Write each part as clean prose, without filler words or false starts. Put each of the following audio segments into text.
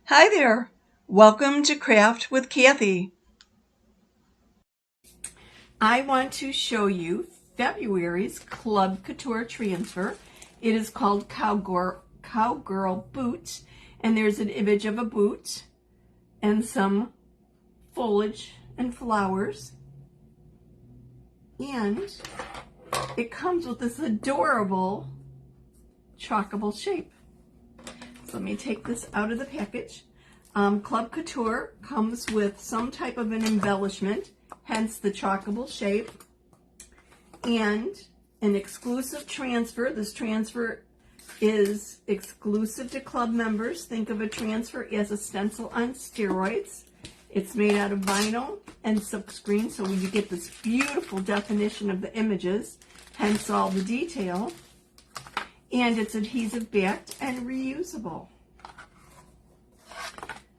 Hi there. Welcome to Craft with Kathie. I want to show you February's Club Couture transfer. It is called Cowgirl Boots, and there's an image of a boot and some foliage and flowers. And it comes with this adorable chalkable shape. So let me take this out of the package. Club Couture comes with some type of an embellishment, hence the chalkable shape, and an exclusive transfer. This transfer is exclusive to club members. Think of a transfer as a stencil on steroids. It's made out of vinyl and silkscreen, so you get this beautiful definition of the images, hence all the detail. And it's adhesive backed and reusable.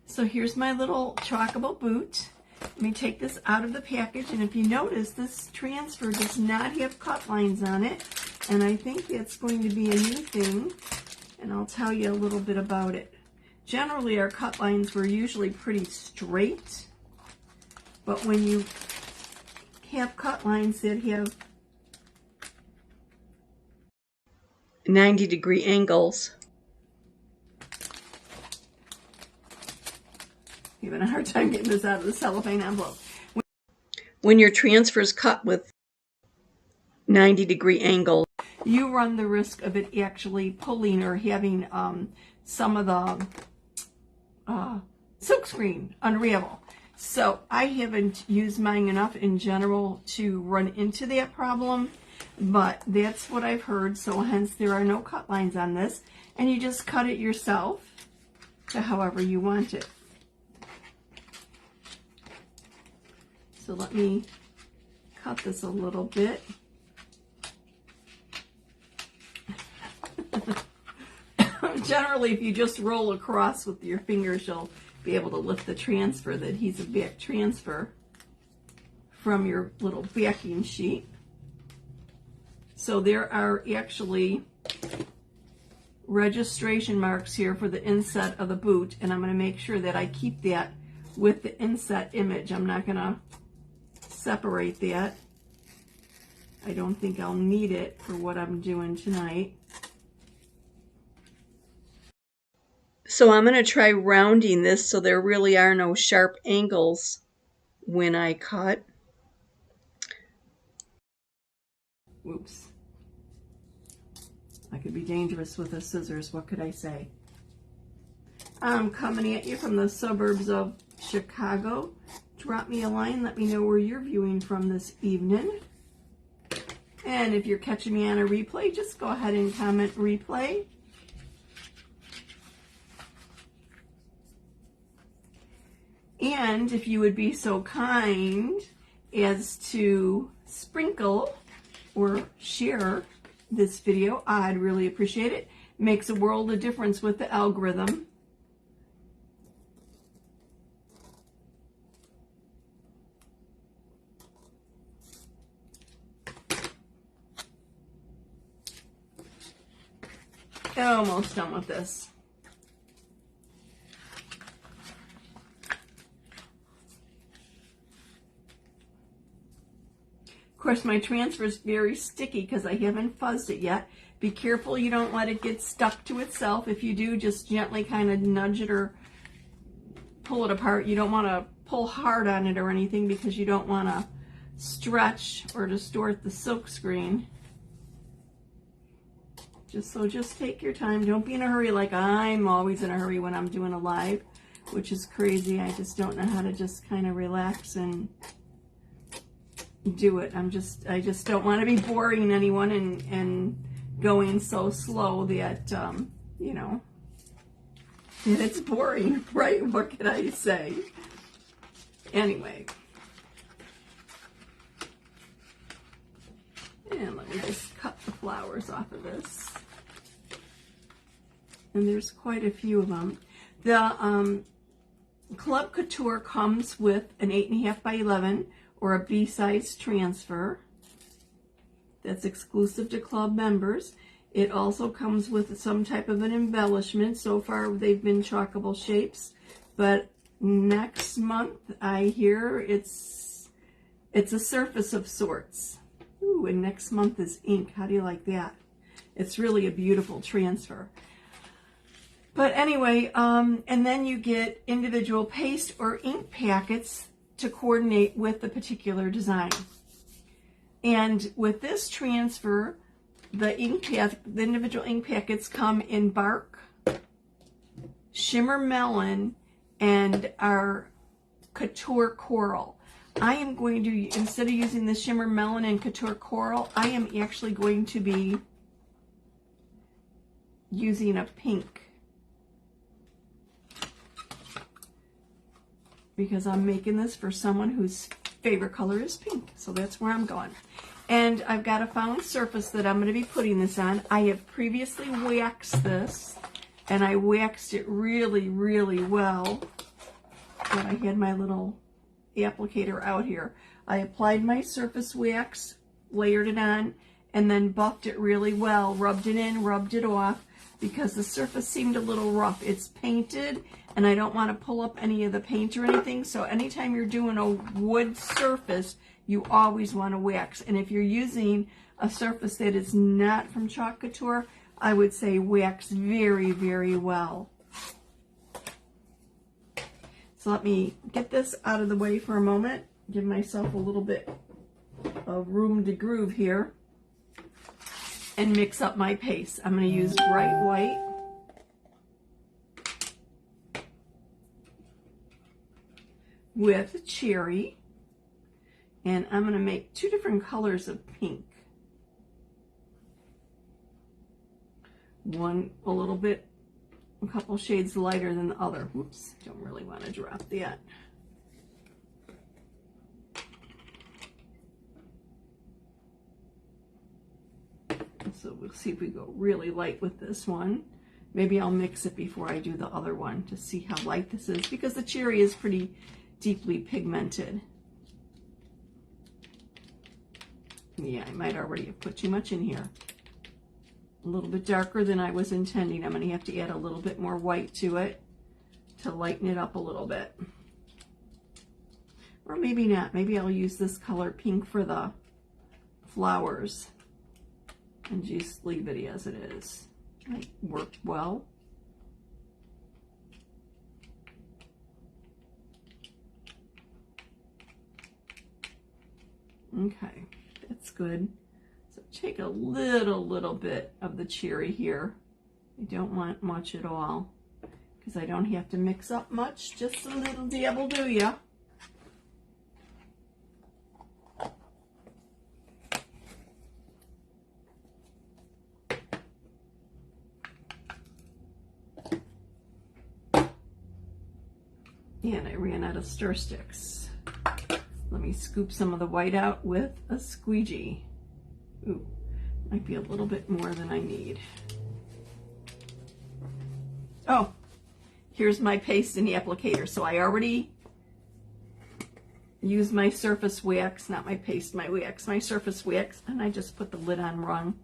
So here's my little chalkable boot. Let me take this out of the package, and if you notice, this transfer does not have cut lines on it, and I think that's going to be a new thing, and I'll tell you a little bit about it. Generally, our cut lines were usually pretty straight, but when you have cut lines that have 90-degree angles. I'm having a hard time getting this out of the cellophane envelope. When your transfer is cut with 90-degree angles, you run the risk of it actually pulling or having some of the silkscreen unravel. So I haven't used mine enough in general to run into that problem, but that's what I've heard, so hence there are no cut lines on this, and you just cut it yourself to however you want it. So let me cut this a little bit. Generally, if you just roll across with your fingers, you'll be able to lift the transfer, the adhesive back transfer, from your little backing sheet. So there are actually registration marks here for the inset of the boot, and I'm going to make sure that I keep that with the inset image. I'm not going to separate that. I don't think I'll need it for what I'm doing tonight. So I'm going to try rounding this so there really are no sharp angles when I cut. Oops. I could be dangerous with the scissors. What could I say? I'm coming at you from the suburbs of Chicago. Drop me a line. Let me know where you're viewing from this evening. And if you're catching me on a replay, just go ahead and comment replay. And if you would be so kind as to sprinkle or share this video, I'd really appreciate it. Makes a world of difference with the algorithm. Almost done with this. Of course, my transfer is very sticky because I haven't fuzzed it yet. Be careful you don't let it get stuck to itself. If you do, just gently kind of nudge it or pull it apart. You don't want to pull hard on it or anything because you don't want to stretch or distort the silk screen. Just take your time. Don't be in a hurry, like I'm always in a hurry when I'm doing a live, which is crazy. I just don't know how to just kind of relax and do it. I just don't want to be boring anyone and going so slow that you know, and it's boring, right? What can I say? Anyway, and let me just cut the flowers off of this. And there's quite a few of them. The Club Couture comes with an 8.5 by 11 or a B-size transfer that's exclusive to club members. It also comes with some type of an embellishment. So far, they've been chalkable shapes. But next month, I hear it's a surface of sorts. Ooh, and next month is ink. How do you like that? It's really a beautiful transfer. But anyway, and then you get individual paste or ink packets to coordinate with the particular design. And with this transfer, the individual ink packets come in bark, shimmer melon, and our couture coral. I am going to, instead of using the shimmer melon and couture coral, I am actually going to be using a pink, because I'm making this for someone whose favorite color is pink. So that's where I'm going. And I've got a found surface that I'm going to be putting this on. I have previously waxed this, and I waxed it really, really well. And I had my little applicator out here. I applied my surface wax, layered it on, and then buffed it really well, rubbed it in, rubbed it off, because the surface seemed a little rough. It's painted, and I don't want to pull up any of the paint or anything, so anytime you're doing a wood surface, you always want to wax. And if you're using a surface that is not from Club Couture, I would say wax very, very well. So let me get this out of the way for a moment, give myself a little bit of room to groove here, and mix up my paste. I'm going to use bright white, with cherry, and I'm going to make two different colors of pink. One a couple shades lighter than the other. Oops, don't really want to drop that. So we'll see if we go really light with this one. Maybe I'll mix it before I do the other one to see how light this is, because the cherry is pretty deeply pigmented. Yeah, I might already have put too much in here. A little bit darker than I was intending. I'm going to have to add a little bit more white to it to lighten it up a little bit. Or maybe not. Maybe I'll use this color pink for the flowers and just leave it as it is. Might work well. Okay, that's good. So take a little bit of the cherry here. I don't want much at all, because I don't have to mix up much. Just a little dab will do ya. And I ran out of stir sticks. Let me scoop some of the white out with a squeegee. Ooh, might be a little bit more than I need. Oh, here's my paste in the applicator. So I already used my surface wax, not my paste, my wax, my surface wax, and I just put the lid on wrong.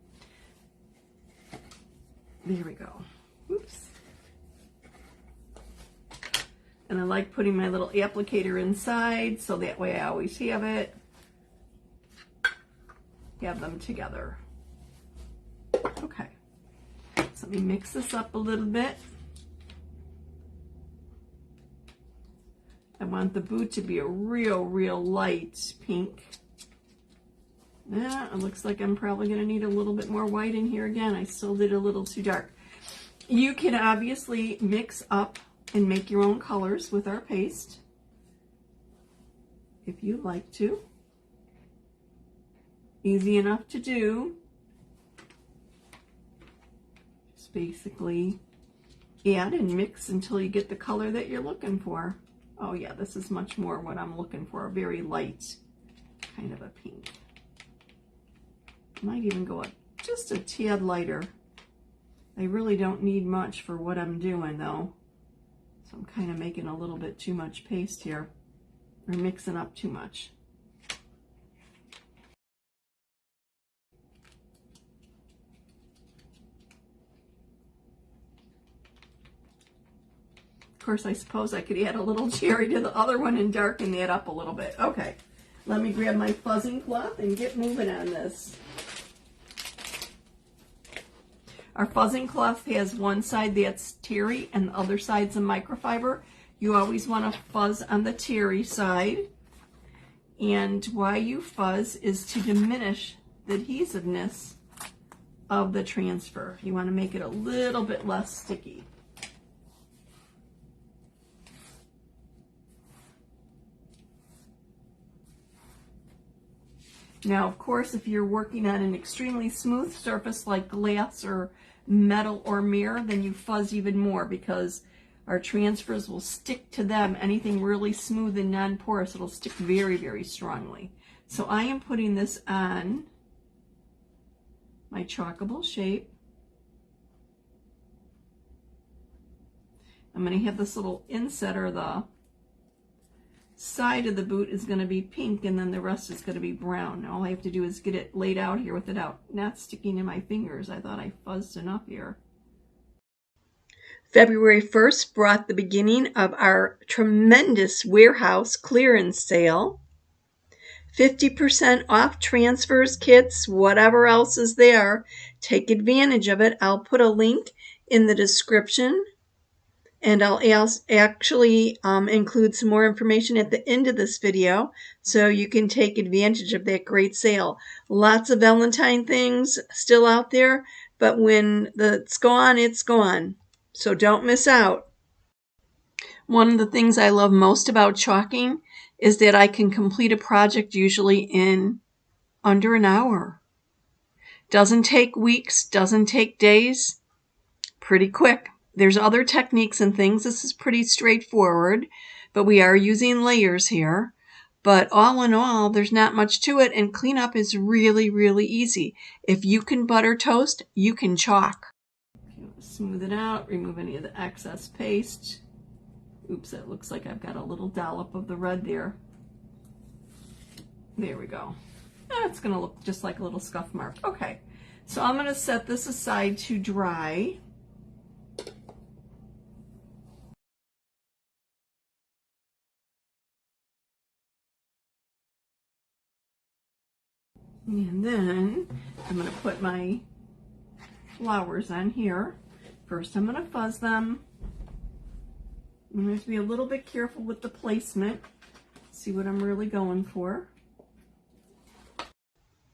There we go. Oops. And I like putting my little applicator inside, so that way I always have it. Have them together. Okay. So let me mix this up a little bit. I want the boot to be a real light pink. Yeah, it looks like I'm probably going to need a little bit more white in here again. I still did a little too dark. You can obviously mix up and make your own colors with our paste if you like to. Easy enough to do. Just basically add and mix until you get the color that you're looking for. Oh yeah, this is much more what I'm looking for, a very light kind of a pink. Might even go just a tad lighter. I really don't need much for what I'm doing though. So I'm kind of making a little bit too much paste here, or mixing up too much. course, I suppose I could add a little cherry to the other one and darken that up a little bit. Okay, let me grab my fuzzing cloth and get moving on this. Our fuzzing cloth has one side that's terry and the other side's a microfiber. You always want to fuzz on the terry side. And why you fuzz is to diminish the adhesiveness of the transfer. You want to make it a little bit less sticky. Now, of course, if you're working on an extremely smooth surface like glass or metal or mirror, then you fuzz even more because our transfers will stick to them. Anything really smooth and non-porous, it'll stick very, very strongly. So I am putting this on my chalkable shape. I'm going to have this little inset, or the side of the boot is going to be pink, and then the rest is going to be brown. All I have to do is get it laid out here with it out, not sticking in my fingers. I thought I fuzzed enough here. February 1st brought the beginning of our tremendous warehouse clearance sale. 50% off transfers, kits, whatever else is there. Take advantage of it. I'll put a link in the description. And I'll actually include some more information at the end of this video so you can take advantage of that great sale. Lots of Valentine things still out there, but when it's gone, it's gone. So don't miss out. One of the things I love most about chalking is that I can complete a project usually in under an hour. Doesn't take weeks, doesn't take days, pretty quick. There's other techniques and things. This is pretty straightforward, but we are using layers here. But all in all, there's not much to it, and cleanup is really, really easy. If you can butter toast, you can chalk. Smooth it out, remove any of the excess paste. Oops, it looks like I've got a little dollop of the red there. There we go. It's going to look just like a little scuff mark. Okay, so I'm going to set this aside to dry. And then I'm going to put my flowers on here. First, I'm going to fuzz them. I'm going to have to be a little bit careful with the placement. See what I'm really going for.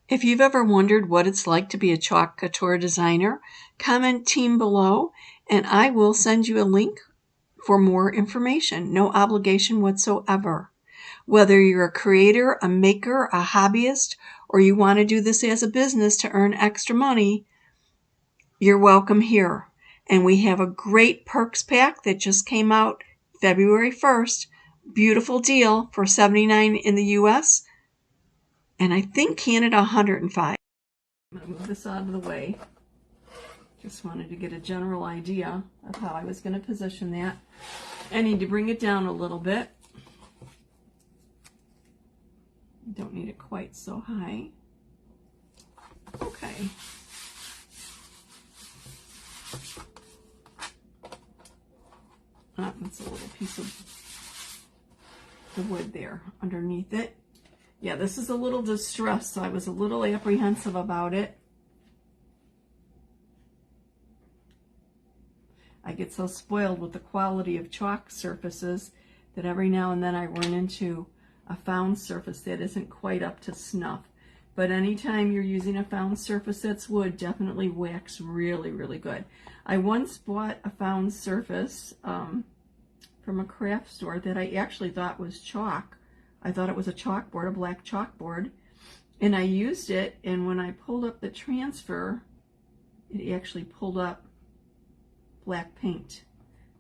If you've ever wondered what it's like to be a chalk couture designer, comment team below and I will send you a link for more information. No obligation whatsoever. Whether you're a creator, a maker, a hobbyist, or you want to do this as a business to earn extra money, you're welcome here. And we have a great perks pack that just came out February 1st. Beautiful deal for $79 in the US. And I think Canada $105. I'm going to move this out of the way. Just wanted to get a general idea of how I was going to position that. I need to bring it down a little bit. Don't need it quite so high. Okay. That's a little piece of the wood there underneath it. Yeah, this is a little distressed, so I was a little apprehensive about it. I get so spoiled with the quality of chalk surfaces that every now and then I run into a found surface that isn't quite up to snuff. But anytime you're using a found surface that's wood, definitely wax really, really good. I once bought a found surface from a craft store that I actually thought was chalk. I thought it was a chalkboard, a black chalkboard, and I used it, and when I pulled up the transfer, it actually pulled up black paint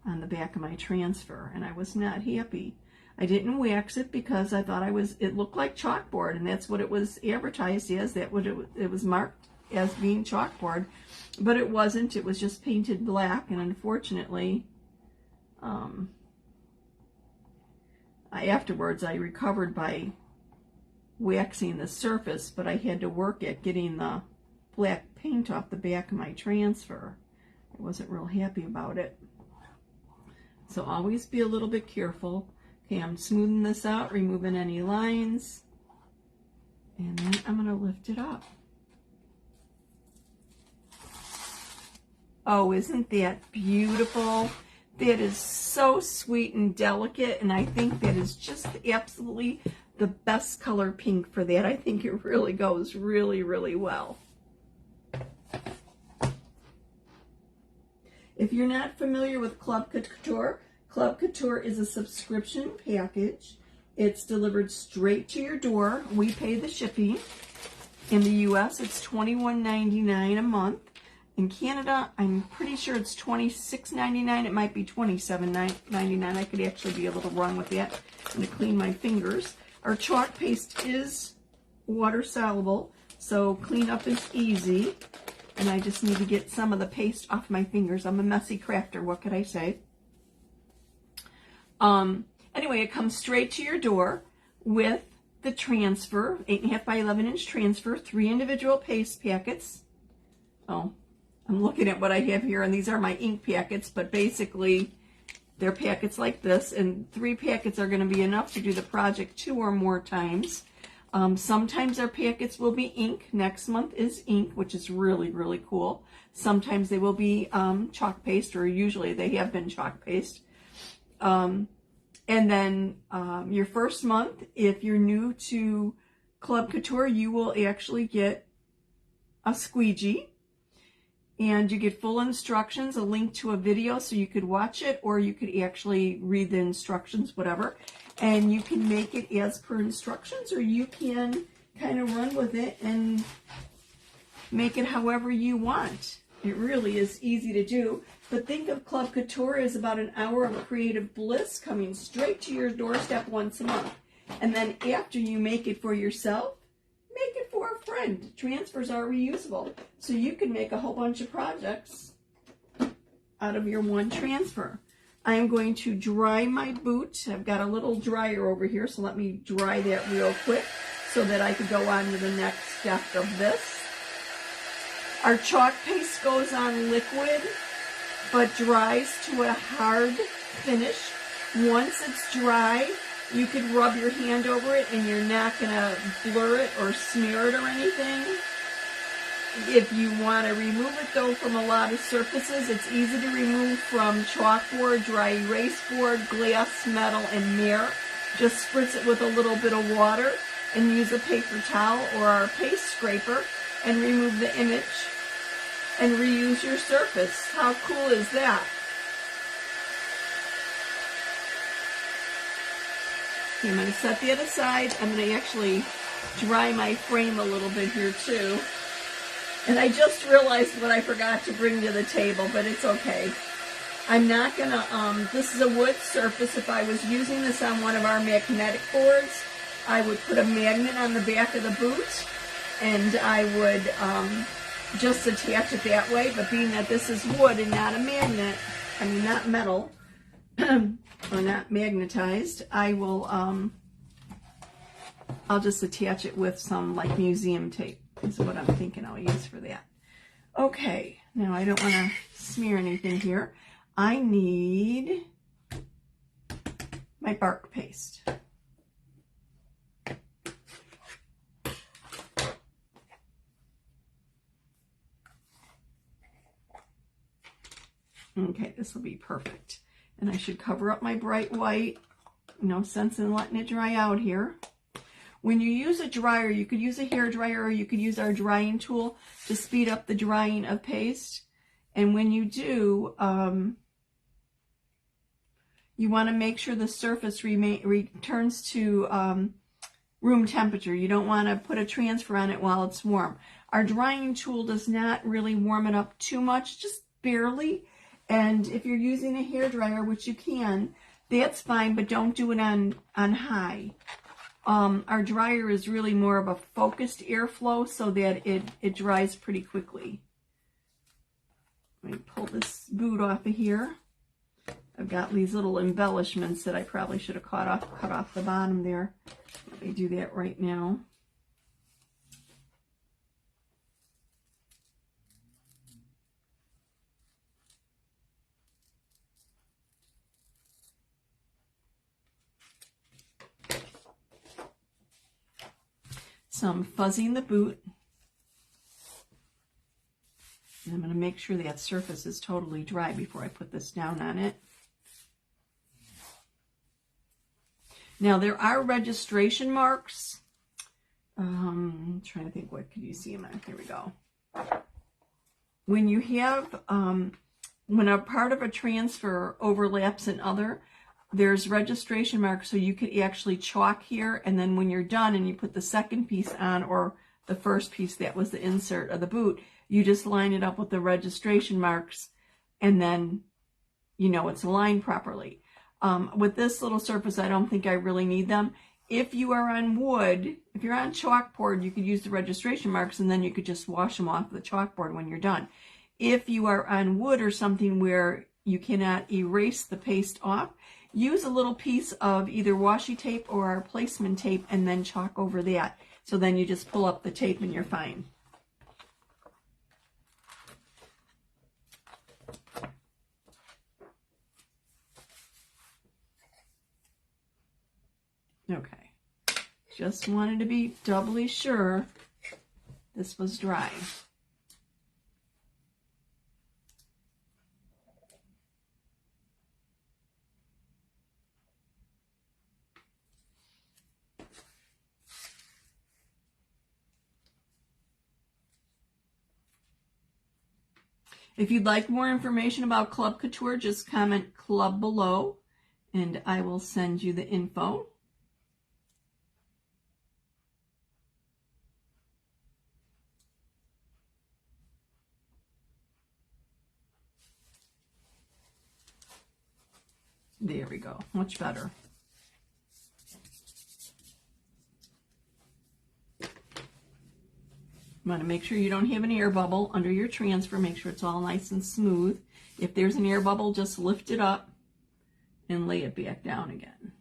on the back of my transfer, and I was not happy. I didn't wax it because I thought it looked like chalkboard, and that's what it was advertised as. That what it was marked as being chalkboard, but it wasn't. It was just painted black, and unfortunately, afterwards I recovered by waxing the surface, but I had to work at getting the black paint off the back of my transfer. I wasn't real happy about it. So always be a little bit careful. Okay, I'm smoothing this out, removing any lines. And then I'm going to lift it up. Oh, isn't that beautiful? That is so sweet and delicate, and I think that is just absolutely the best color pink for that. I think it really goes really, really well. If you're not familiar with Club Couture, Club Couture is a subscription package. It's delivered straight to your door. We pay the shipping. In the US, it's $21.99 a month. In Canada, I'm pretty sure it's $26.99. It might be $27.99. I could actually be a little wrong with that. I'm going to clean my fingers. Our chalk paste is water soluble, so cleanup is easy. And I just need to get some of the paste off my fingers. I'm a messy crafter. What could I say? Anyway, it comes straight to your door with the transfer, 8.5 by 11 inch transfer, 3 individual paste packets. Oh, I'm looking at what I have here, and these are my ink packets, but basically they're packets like this, and 3 packets are going to be enough to do the project 2 or more times. Sometimes our packets will be ink. Next month is ink, which is really, really cool. Sometimes they will be chalk paste, or usually they have been chalk paste. And then your first month, if you're new to Club Couture, you will actually get a squeegee. And you get full instructions, a link to a video so you could watch it, or you could actually read the instructions, whatever. And you can make it as per instructions, or you can kind of run with it and make it however you want. It really is easy to do. But think of Club Couture as about an hour of creative bliss coming straight to your doorstep once a month. And then after you make it for yourself, make it for a friend. Transfers are reusable. So you can make a whole bunch of projects out of your one transfer. I am going to dry my boot. I've got a little dryer over here, so let me dry that real quick so that I could go on to the next step of this. Our chalk paste goes on liquid, but dries to a hard finish. Once it's dry, you could rub your hand over it and you're not going to blur it or smear it or anything. If you want to remove it, though, from a lot of surfaces, it's easy to remove from chalkboard, dry erase board, glass, metal, and mirror. Just spritz it with a little bit of water and use a paper towel or our paste scraper and remove the image and reuse your surface. How cool is that? Okay, I'm going to set that aside. I'm going to actually dry my frame a little bit here too. And I just realized what I forgot to bring to the table, but it's okay. I'm not going to, this is a wood surface. If I was using this on one of our magnetic boards, I would put a magnet on the back of the boot, and I would just attach it that way. But being that this is wood and not a magnet, I mean not metal, or not magnetized, I will, I'll just attach it with some like museum tape. Is what I'm thinking I'll use for that. Okay, now I don't want to smear anything here. I need my bark paste. Okay, this will be perfect. And I should cover up my bright white. No sense in letting it dry out here. When you use a dryer, you could use a hair dryer, or you could use our drying tool to speed up the drying of paste. And when you do, you want to make sure the surface returns to room temperature. You don't want to put a transfer on it while it's warm. Our drying tool does not really warm it up too much, just barely. And if you're using a hair dryer, which you can, that's fine, but don't do it on high. Our dryer is really more of a focused airflow so that it dries pretty quickly. Let me pull this boot off of here. I've got these little embellishments that I probably should have cut off the bottom there. Let me do that right now. some fuzzing the boot. And I'm going to make sure that surface is totally dry before I put this down on it. Now there are registration marks. I'm trying to think, what could you see them on? Here we go. When you have, when a part of a transfer overlaps another, there's registration marks, so you could actually chalk here, and then when you're done and you put the second piece on, or the first piece that was the insert of the boot, you just line it up with the registration marks, and then you know it's aligned properly. With this little surface, I don't think I really need them. If you are on wood, if you're on chalkboard, you could use the registration marks, and then you could just wash them off the chalkboard when you're done. If you are on wood or something where you cannot erase the paste off, use a little piece of either washi tape or placement tape and then chalk over that. So then you just pull up the tape and you're fine. Okay, just wanted to be doubly sure this was dry. If you'd like more information about Club Couture, just comment club below and I will send you the info. There we go, much better. You want to make sure you don't have an air bubble under your transfer. Make sure it's all nice and smooth. If there's an air bubble, just lift it up and lay it back down again.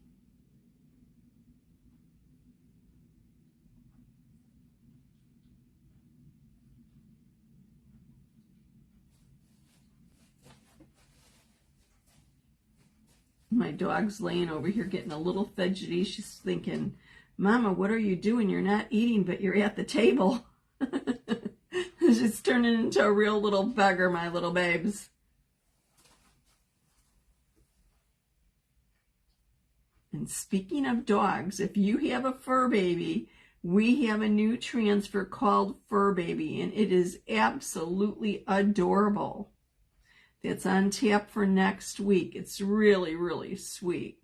My dog's laying over here getting a little fidgety. She's thinking, Mama, what are you doing? You're not eating, but you're at the table. She's turning into a real little beggar, my little babes. And speaking of dogs, if you have a fur baby, we have a new transfer called Fur Baby, and it is absolutely adorable. It's on tap for next week. It's really, really sweet.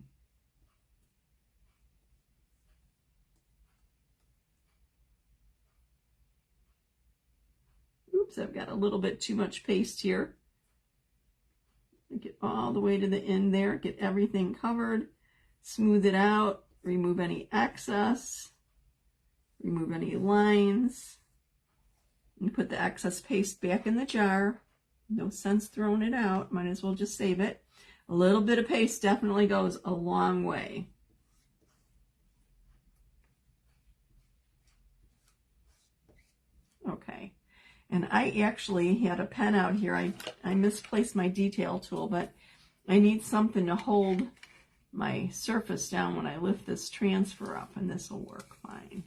Oops, I've got a little bit too much paste here. Get all the way to the end there, get everything covered, smooth it out, remove any excess, remove any lines, and put the excess paste back in the jar. No sense throwing it out, might as well just save it. A little bit of paste definitely goes a long way. Okay, and I actually had a pen out here. I misplaced my detail tool, but I need something to hold my surface down when I lift this transfer up, and this will work fine.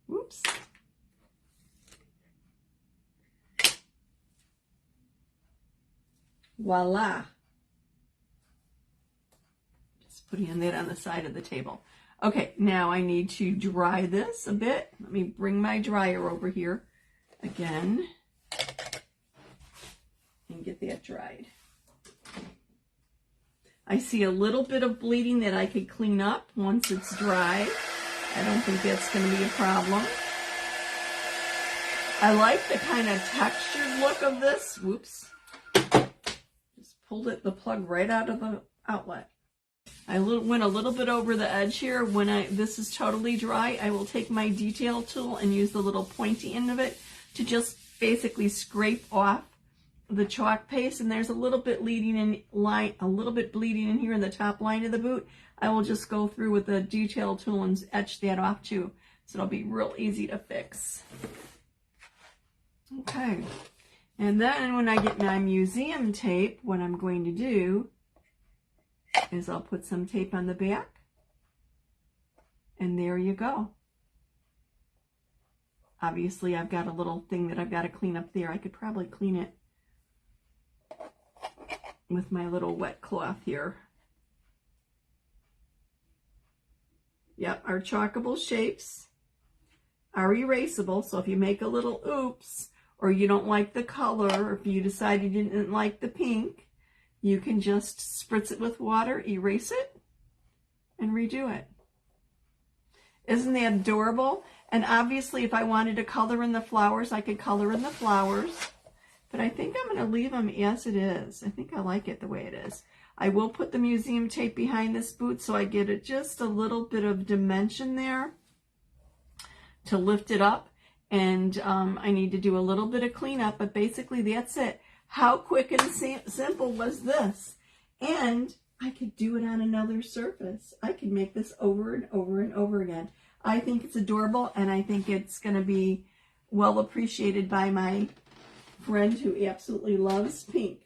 Whoops. Voila. Just putting that on the side of the table. Okay, now I need to dry this a bit. Let me bring my dryer over here again and get that dried. I see a little bit of bleeding that I could clean up once it's dry. I don't think that's going to be a problem. I like the kind of textured look of this. Whoops. Pulled the plug right out of the outlet. I went a little bit over the edge here. When this is totally dry, I will take my detail tool and use the little pointy end of it to just basically scrape off the chalk paste. And there's a little bit bleeding in here in the top line of the boot. I will just go through with the detail tool and etch that off too. So it'll be real easy to fix. Okay. And then when I get my museum tape, what I'm going to do is I'll put some tape on the back. And there you go. Obviously, I've got a little thing that I've got to clean up there. I could probably clean it with my little wet cloth here. Yep, our chalkable shapes are erasable. So if you make a little oops, or you don't like the color, or if you decide you didn't like the pink, you can just spritz it with water, erase it, and redo it. Isn't that adorable? And obviously, if I wanted to color in the flowers, I could color in the flowers. But I think I'm going to leave them as it is. I think I like it the way it is. I will put the museum tape behind this boot so I get it just a little bit of dimension there to lift it up. And I need to do a little bit of cleanup, but basically that's it. How quick and simple was this? And I could do it on another surface. I could make this over and over and over again. I think it's adorable, and I think it's going to be well appreciated by my friend who absolutely loves pink.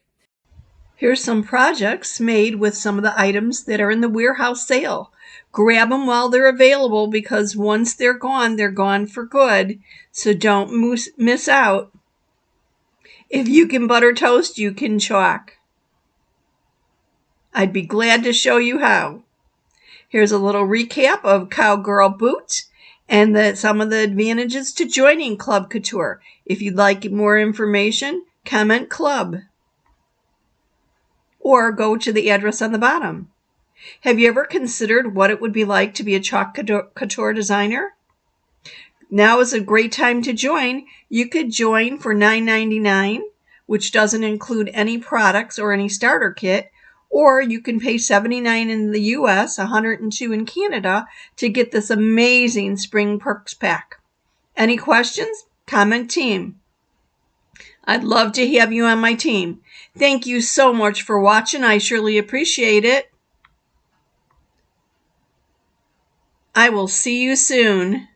Here's some projects made with some of the items that are in the warehouse sale. Grab them while they're available, because once they're gone for good. So don't miss out. If you can butter toast, you can chalk. I'd be glad to show you how. Here's a little recap of Cowgirl boot and some of the advantages to joining Club Couture. If you'd like more information, comment club or go to the address on the bottom. Have you ever considered what it would be like to be a chalk couture designer? Now is a great time to join. You could join for $9.99, which doesn't include any products or any starter kit, or you can pay $79 in the US, $102 in Canada to get this amazing spring perks pack. Any questions? Comment team. I'd love to have you on my team. Thank you so much for watching. I surely appreciate it. I will see you soon.